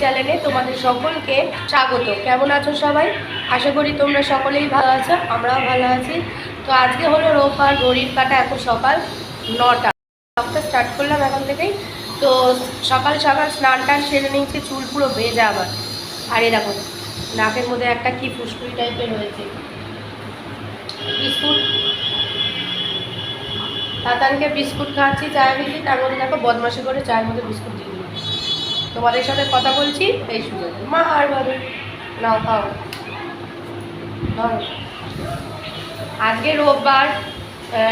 চ্যানেলে তোমাদের সকলকে স্বাগত। কেমন আছো সবাই? আশা করি তোমরা সকলেই ভালো আছো, আমরাও ভালো আছি। তো আজকে হলো রোববার, ঘড়ির কাঁটা এখন সকাল 9টা। ব্লগটা স্টার্ট করলাম এখন থেকেই। তো সকাল সকাল স্নান টান সেরে নিয়েছি, চুল পুরো ভেজা আবার। আর এই দেখো নাকের মধ্যে একটা কি ফুসকুড়ি টাইপের হয়েছে। বিস্কুট তাতানকে বিস্কুট খাচ্ছি, চায় দিচ্ছি, তার মধ্যে দেখো বদমাশি করে চায়ের মধ্যে বিস্কুট দিয়ে দিলাম। তোমাদের সাথে কথা বলছি এই সুযোগে মা আর ভাবে নাও খাও ধরো। আজকে রোববার,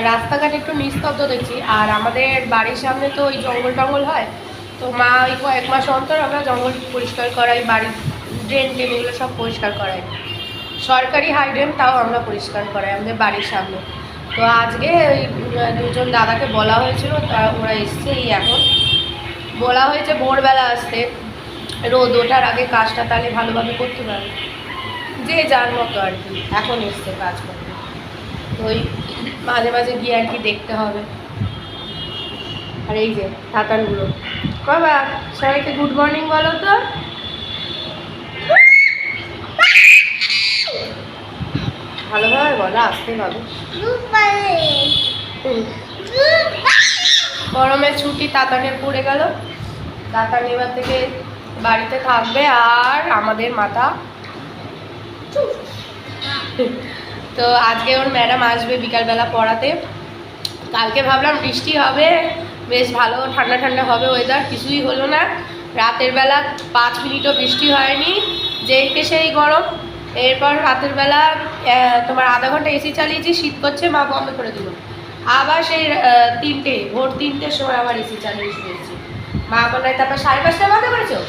রাস্তাঘাট একটু নিস্তব্ধ দেখছি। আর আমাদের বাড়ির সামনে তো ওই জঙ্গল টঙ্গল হয়, তো মা ওই কয়েক মাস অন্তর আমরা জঙ্গল পরিষ্কার করাই, বাড়ির ড্রেন টেন এগুলো সব পরিষ্কার করাই। সরকারি হাইড্রেন তাও আমরা পরিষ্কার করাই আমাদের বাড়ির সামনে। তো আজকে ওই দুজন দাদাকে বলা হয়েছিল, তারা ওরা এসছে এই এখন। বলা হয়েছে ভোরবেলা আসতে, রোদ ওঠার আগে কাজটা তাহলে ভালোভাবে করতে পারবে, যে যার মতো আর কি। এখন এসছে কাজ করতে, তো ওই মাঝে মাঝে গিয়ে আর কি দেখতে হবে। আর এই যে তাতানগুলো বাবা, সবাইকে গুড মর্নিং বলো তো। ভালোভাবে বলো, আসতে পাবো। গরমের ছুটি তাতানের পড়ে গেল, তাতান এবার থেকে বাড়িতে থাকবে আর আমাদের মাথা। তো আজকে ওর ম্যাডাম আসবে বিকালবেলা পড়াতে। কালকে ভাবলাম বৃষ্টি হবে, বেশ ভালো ঠান্ডা ঠান্ডা হবে ওয়েদার, কিছুই হলো না। রাতের বেলা 5 মিনিটও বৃষ্টি হয়নি, যেইকে সেই গরম। এরপর রাতের বেলা তোমার আধা ঘন্টা এসি চালিয়েছি, শীত করছে, মা বন্ধ করে দিল। আবার সেই ভোর 3টের সময় আবার এসি চালিয়ে শুয়েছি। মা বলায় তারপর 5:30টায় বন্ধ করেছো,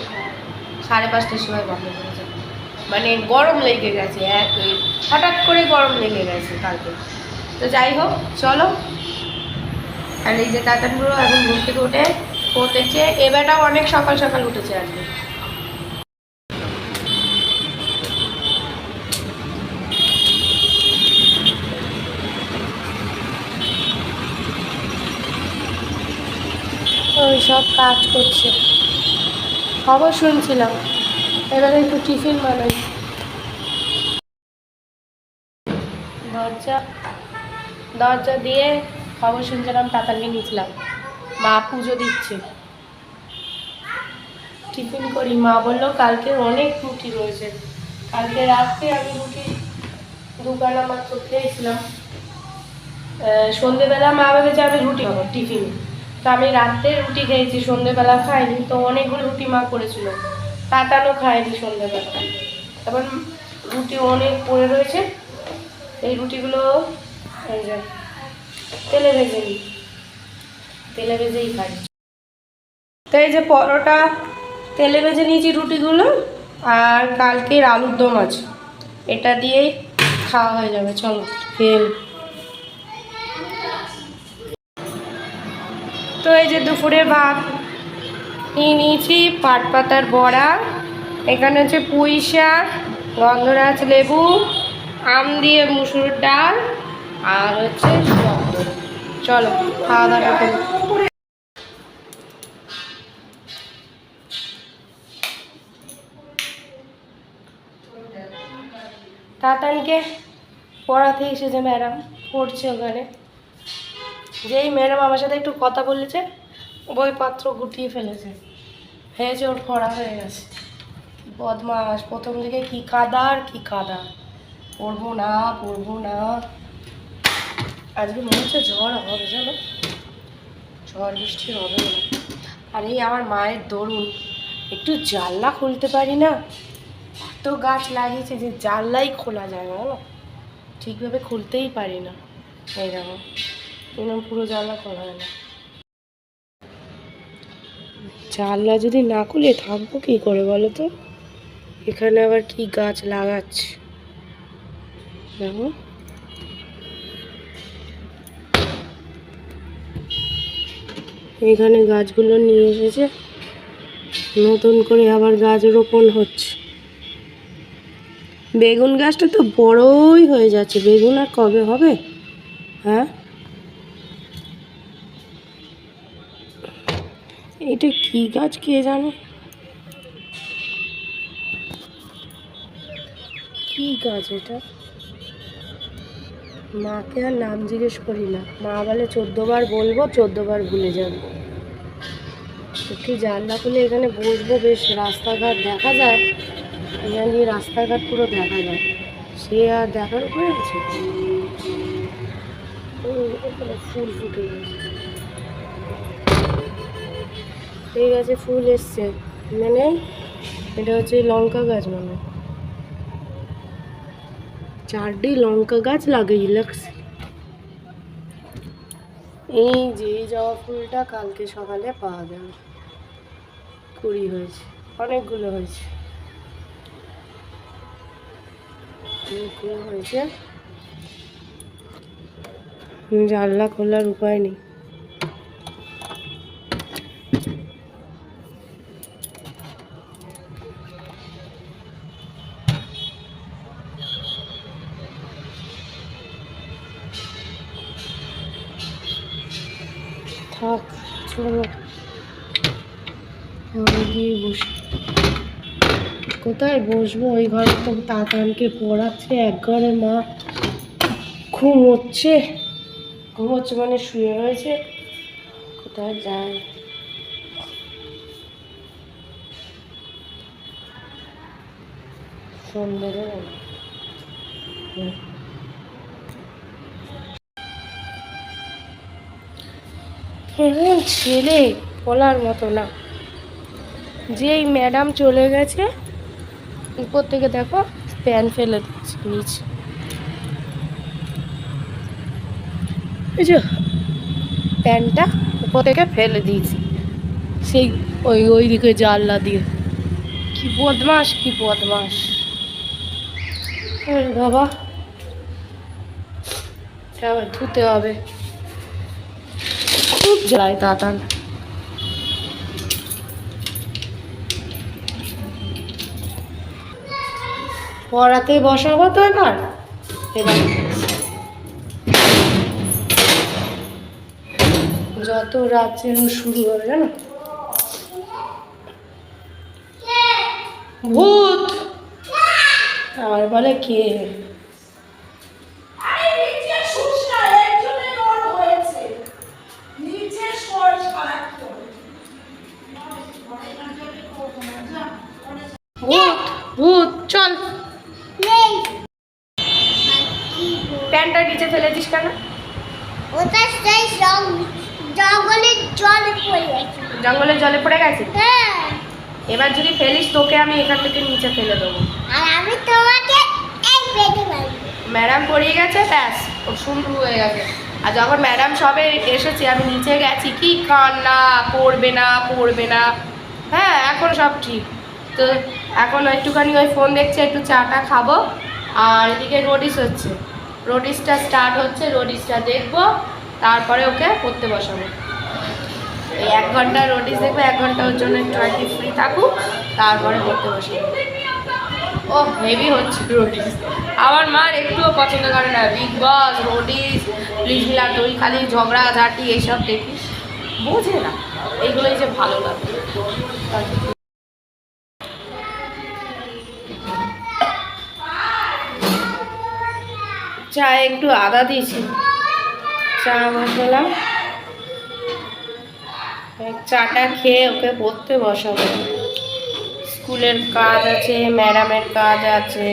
5:30টার সময় বন্ধ করেছে। মানে গরম লেগে গেছে, হঠাৎ করে গরম লেগে গেছে কালকে। তো যাই হোক চলো। আর এই যে তাতানগুলো এখন ঘুম থেকে উঠে পড়তেছে। এবারটাও অনেক সকাল সকাল উঠেছে আজকে। ওই সব কাজ করছে, খবর শুনছিলাম। এবারে একটু টিফিন বানাই। দরজা দিয়ে খবর শুনছিলাম, তাতানকে নিয়েছিলাম। মা পুজো দিচ্ছে, টিফিন করি। মা বললো কালকে অনেক রুটি রয়েছে। কালকে রাত্রে আমি রুটি 2 বেলা মাত্র খেয়েছিলাম। সন্ধেবেলা মা ভেবেছে আমি রুটি খাবো টিফিন, তো আমি রাত্রে রুটি খেয়েছি, সন্ধেবেলা খাইনি। তো অনেকগুলো রুটি মা করেছিল, তাতানও খায়নি সন্ধেবেলা। তারপর রুটি অনেক পড়ে রয়েছে, এই রুটিগুলো এই যে তেলে ভেজে নিই, তেলে ভেজেই খাই। তো এই যে পরোটা তেলে ভেজে নিয়েছি রুটিগুলো, আর কালকের আলুর দম আছে, এটা দিয়েই খাওয়া হয়ে যাবে। চলো খেয়ে। তো এই যে দুপুরে ভাত নিয়ে নিয়েছি, পাট পাতার বড়া, এখানে হচ্ছে পুঁই শাক, গন্ধরাজ লেবু, আম দিয়ে মুসুর ডাল, আর হচ্ছে শক্ত। চলো খাওয়া দাওয়া করি। তাতানকে পড়াতে এসেছে ম্যাডাম, পড়ছে ওখানে। যেই ম্যাডাম আমার সাথে একটু কথা বলেছে, বইপত্র গুটিয়ে ফেলেছে, হয়েছে ওর পড়া হয়ে গেছে। বদমাস, প্রথম দিকে কি কাদা আর কি কাদা, পড়বো না পড়বো না। আজকে মনে হচ্ছে ঝড় হবে, জানো, ঝড় বৃষ্টি হবে না। আর এই আমার মায়ের দরুন, একটু জানলা খুলতে পারি না। এত গাছ লাগিয়েছে যে জানলাই খোলা যায় না, বলো, ঠিকভাবে খুলতেই পারি না। এই দেখো এরকম পুরো জানলা খোলা হয় না। জানলা যদি না খুলে থাকবো কী করে বলো তো। এখানে আবার কি গাছ লাগাচ্ছে দেখো। এখানে গাছগুলো নিয়ে এসেছে, নতুন করে আবার গাছ রোপণ হচ্ছে। বেগুন গাছটা তো বড়ই হয়ে যাচ্ছে, বেগুন আর কবে হবে? হ্যাঁ, এটা কি গাছ কে জানে। কি গাছ এটা? মাকে আর নাম জিজ্ঞেস করি না, মা বলে 14 বার বলবো, 14 বার ভুলে যাবে। একটু জানলা খুলে এখানে বসবো, বেশ রাস্তাঘাট দেখা যায়, এখানে রাস্তাঘাট পুরো দেখা যায়, সে আর দেখার উপরে আছে। ফুল ফুটে গেছে, ঠিক আছে, ফুল এসছে মানে এটা হচ্ছে লঙ্কা গাছ, মানে 4টি লঙ্কা গাছ লাগিয়ে লাগছে। এই যে জবা ফুলটা কালকে সকালে পাওয়া যাবে, কুড়ি হয়েছে, অনেকগুলো হয়েছে, অনেকগুলো হয়েছে। জানলা খোলার উপায় নেই। থাক, চলো আমি গিয়ে বসি। কোথায় বসবো? ওই ঘরে তো তাতানকে পড়াচ্ছে, এক ঘরে মা ঘুমোচ্ছে, ঘুমোচ্ছে মানে শুয়ে রয়েছে, কোথায় যায়? সন্ধ্যে এমন ছেলে বলার মতো না। যেই ম্যাডাম চলে গেছে, উপর থেকে দেখো প্যান ফেলে দিচ্ছে নিচে, এই যে প্যানটা উপর থেকে ফেলে দিয়েছি, সেই ওইদিকে জানলা দিয়ে। কি বদমাস, কি বদমাস বাবা, আবার ধুতে হবে, খুব জ্বালায় তাতান। পড়াতে বসাবো তো এবার, যত রাত যেন শুরু হবে জানো, ভূত আর বলে কে? ভূত ভূত, চল। প্যান্টটা নিচে ফেলেছিস কেন? ওটা সেই জঙ্গলের জলে পড়ে গেছে। জঙ্গলের জলে পড়ে গেছে? হ্যাঁ। এবার যদি ফেলিস তোকে আমি এখান থেকে নিচে ফেলে দেবো, আর আমি তোমাকে এক বেঁধে মারবো। ম্যাডাম পড়িয়ে গেছে, ব্যাস খুব সুন্দর হয়ে গেছে। আর যখন ম্যাডাম সবে এসেছে, আমি নিচে গেছি, কি কান্না, পড়বে না পড়বে না। হ্যাঁ, এখন সব ঠিক। তো এখন একটুখানি ওই ফোন দেখছে, একটু চাটা খাবো, আর এদিকে রোডিস হচ্ছে, রোডিসটা স্টার্ট হচ্ছে, রোডিসটা দেখবো, তারপরে ওকে পড়তে বসাবো। এই 1 ঘন্টা রোডিস দেখবো, 1 ঘন্টা ওর জন্য একটু আর কি ফ্রি থাকুক, তারপরে পড়তে বসাবো। ও হেভি হচ্ছে রোডিস, আমার মার একটুও পছন্দ করে না বিগ বস, রোডিস, প্লিজ মিলা, তুই খালি ঝগড়া ঝাঁটি এইসব দেখিস, বোঝে না, এইগুলোই যে ভালো লাগে। চায়ে একটু আদা দিয়েছি, চা বসালাম, চাটা খেয়ে ওকে পড়তে বসাবো। স্কুলের কাজ আছে, ম্যাডামের কাজ আছে।